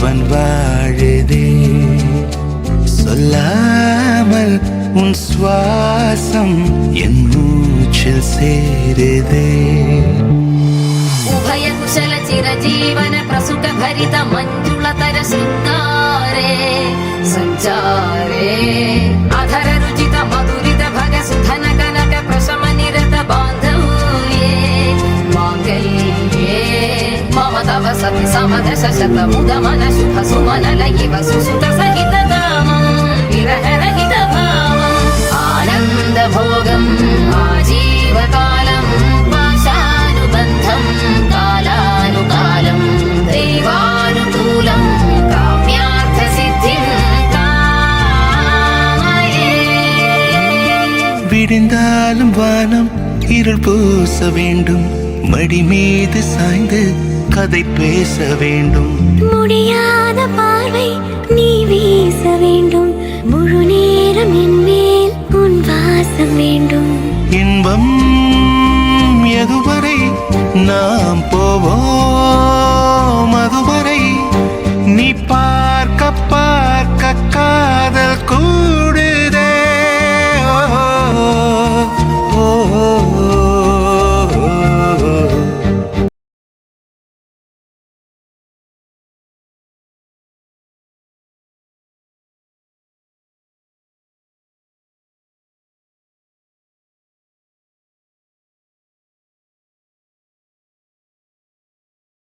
ஜீவன் வாழுதே. சொல்லாமல் உன் சுவாசம் என் மூச்சில் சேருதே. उभय कुशल चिरजीवन प्रसुख भरित मंजुलतर शृंगारे संचारे अधर रुचित मधुरित भग सुधन कनक प्रशम निरत बांधव्ये मांगल्ये मम तव सति समदश शत मुद मन शुभ सुमन लयिव सुसुत सहित कामं विरह रहित भावम् आनंद भोगम् आजीवकालम् कालानुकालं दैवानुकूलं काम्यार्थसिद्धिं कामये. விடிந்தாலும் வானம் இருள் பூச வேண்டும். மடி மீது சாய்ந்து கதை பேச வேண்டும். முடியாத பார்வை நீ வீச வேண்டும். முழு நேரம் என் மேல் உன் வாசம் வேண்டும். இன்பம் எதுவரை நாம்